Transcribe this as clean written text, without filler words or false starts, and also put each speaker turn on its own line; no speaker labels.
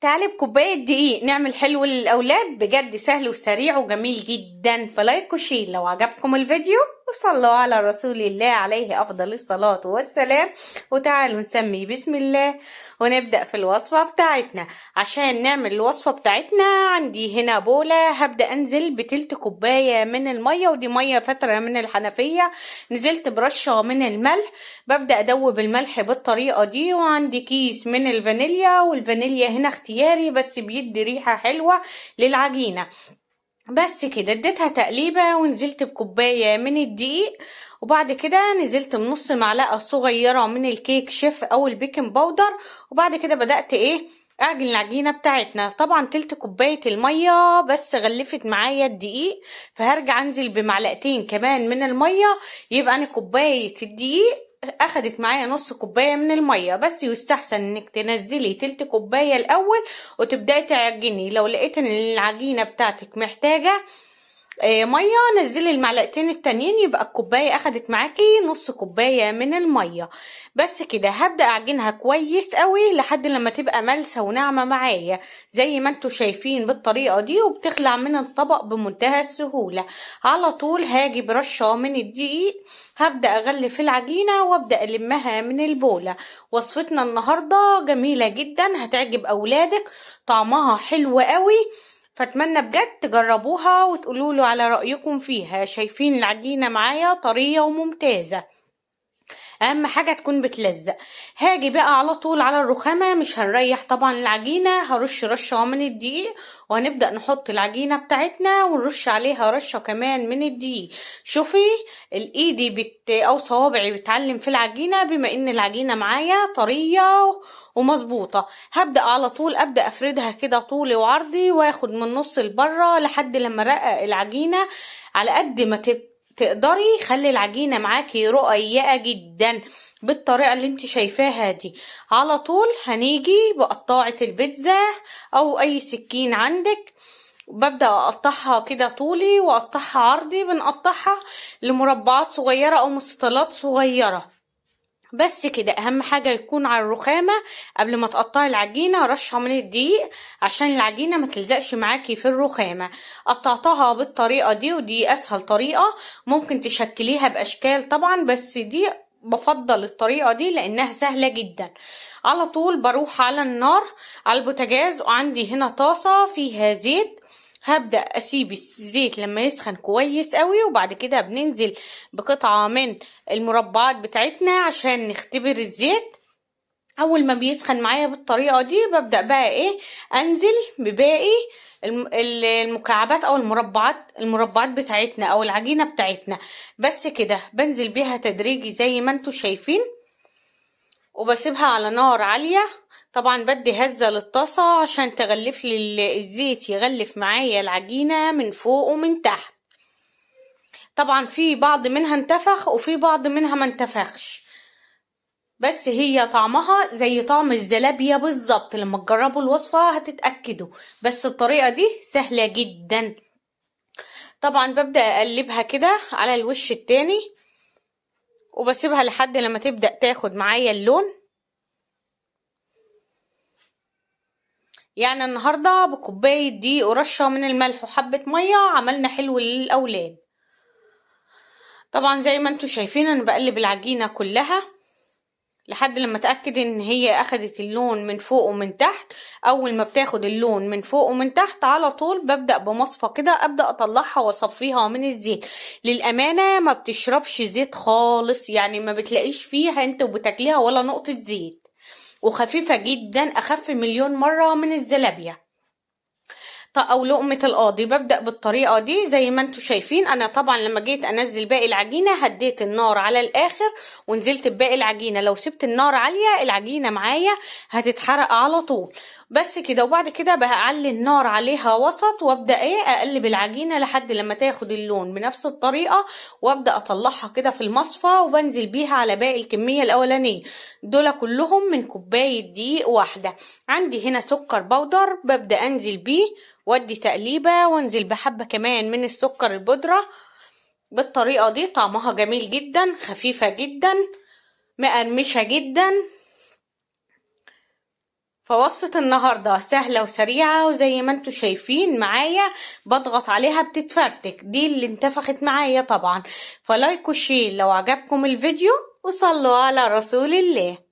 تعالي بكوباية دقيق نعمل حلو للأولاد، بجد سهل وسريع وجميل جدا. فلايك وشير لو عجبكم الفيديو، وصلوا على رسول الله عليه أفضل الصلاة والسلام. وتعالوا نسمي بسم الله ونبدأ في الوصفة بتاعتنا. عشان نعمل الوصفة بتاعتنا عندي هنا بولة، هبدأ أنزل بتلت كوباية من المية، ودي مية فترة من الحنفية. نزلت برشة من الملح، ببدأ أدوب الملح بالطريقة دي. وعندي كيس من الفانيليا، والفانيليا هنا اختياري بس بيدي ريحة حلوة للعجينة. بس كده اديتها تقليبة، ونزلت بكوباية من الدقيق، وبعد كده نزلت بنص معلقة صغيرة من الكيك شيف او البيكنج باودر. وبعد كده بدأت اعجن العجينة بتاعتنا. طبعا تلت كوباية المية بس غلفت معايا الدقيق، فهرجع انزل بمعلقتين كمان من المية، يبقى انا كوباية الدقيق اخدت معايا نص كوبايه من الميه. بس يستحسن انك تنزلي تلت كوبايه الاول وتبداي تعجني. لو لقيت ان العجينه بتاعتك محتاجه ميه، نزلي المعلقتين التانيين، يبقى الكوبايه اخدت معاكي نص كوبايه من الميه. بس كده هبدا اعجنها كويس قوي لحد لما تبقى ملسه وناعمه معايا زي ما انتوا شايفين بالطريقه دي، وبتخلع من الطبق بمنتهى السهوله. على طول هاجي برشه من الدقيق، هبدا اغلف العجينه وابدا المها من البوله. وصفتنا النهارده جميله جدا، هتعجب اولادك، طعمها حلو قوي. فاتمنى بجد تجربوها وتقولوا على رأيكم فيها. شايفين العجينة معايا طرية وممتازة، اهم حاجة تكون بتلزق. هاجي بقى على طول على الرخامة، مش هنريح طبعا العجينة، هرش رشة من الدقيق، وهنبدأ نحط العجينة بتاعتنا ونرش عليها رشة كمان من الدقيق. شوفي الايدي او صوابعي بتعلم في العجينة، بما ان العجينة معايا طرية ومظبوطة. هبدأ على طول ابدأ افردها كده طولي وعرضي، واخد من نص لبره لحد لما رقق العجينة على قد ما تقدري. خلي العجينة معاكي رقيقة جدا بالطريقة اللي انت شايفاها دي. على طول هنيجي بقطاعة البيتزا او اي سكين عندك، ببدأ اقطعها كده طولي واقطعها عرضي. بنقطعها لمربعات صغيرة او مستطيلات صغيرة. بس كده اهم حاجة يكون على الرخامة قبل ما تقطعي العجينة رشة من الدقيق، عشان العجينة ما تلزقش معاكي في الرخامة. قطعتها بالطريقة دي، ودي اسهل طريقة. ممكن تشكليها باشكال طبعا، بس دي بفضل الطريقة دي لانها سهلة جدا. على طول بروح على النار على البوتاجاز، وعندي هنا طاسة فيها زيت. هبدأ اسيب الزيت لما يسخن كويس قوي، وبعد كده بننزل بقطعة من المربعات بتاعتنا عشان نختبر الزيت. اول ما بيسخن معايا بالطريقة دي، ببدأ بقى انزل بباقي المكعبات او المربعات بتاعتنا او العجينة بتاعتنا. بس كده بنزل بيها تدريجي زي ما انتوا شايفين، وبسيبها على نار عالية. طبعا بدي هزة للطاسة عشان تغلف لي الزيت، يغلف معايا العجينة من فوق ومن تحت. طبعا في بعض منها انتفخ وفي بعض منها ما انتفخش، بس هي طعمها زي طعم الزلابية بالظبط. لما تجربوا الوصفة هتتأكدوا. بس الطريقة دي سهلة جدا. طبعا ببدأ اقلبها كده على الوش التاني، وبسيبها لحد لما تبدأ تاخد معايا اللون. يعني النهاردة بكوباية دقيق ورشة من الملح وحبة مية عملنا حلو للأولاد. طبعا زي ما انتوا شايفين انا بقلب العجينة كلها لحد لما اتاكد ان هي اخدت اللون من فوق ومن تحت. اول ما بتاخد اللون من فوق ومن تحت على طول ببدا بمصفى كده ابدا اطلعها واصفيها من الزيت. للامانه ما بتشربش زيت خالص، يعني ما بتلاقيش فيها انت وبتاكليها ولا نقطه زيت، وخفيفه جدا، اخف مليون مره من الزلابيه او لقمة القاضي. ببدأ بالطريقة دي زي ما انتوا شايفين. انا طبعا لما جيت انزل باقي العجينة هديت النار على الاخر ونزلت بباقي العجينة. لو سبت النار عالية العجينة معايا هتتحرق على طول. بس كده، وبعد كده بعلي النار عليها وسط، وابدا اقلب العجينة لحد لما تاخد اللون بنفس الطريقة، وابدا اطلعها كده في المصفى وبنزل بيها على باقي الكمية الاولانية. دول كلهم من كوباية دقيق واحدة. عندي هنا سكر بودر ببدا انزل بيه وادي تقليبة، وانزل بحبة كمان من السكر البودرة. بالطريقة دي طعمها جميل جدا، خفيفة جدا، مقرمشة جدا. فوصفة النهاردة سهلة وسريعة، وزي ما انتوا شايفين معايا بضغط عليها بتتفرتك، دي اللي انتفخت معايا طبعا. فلايك وشير لو عجبكم الفيديو، وصلوا على رسول الله.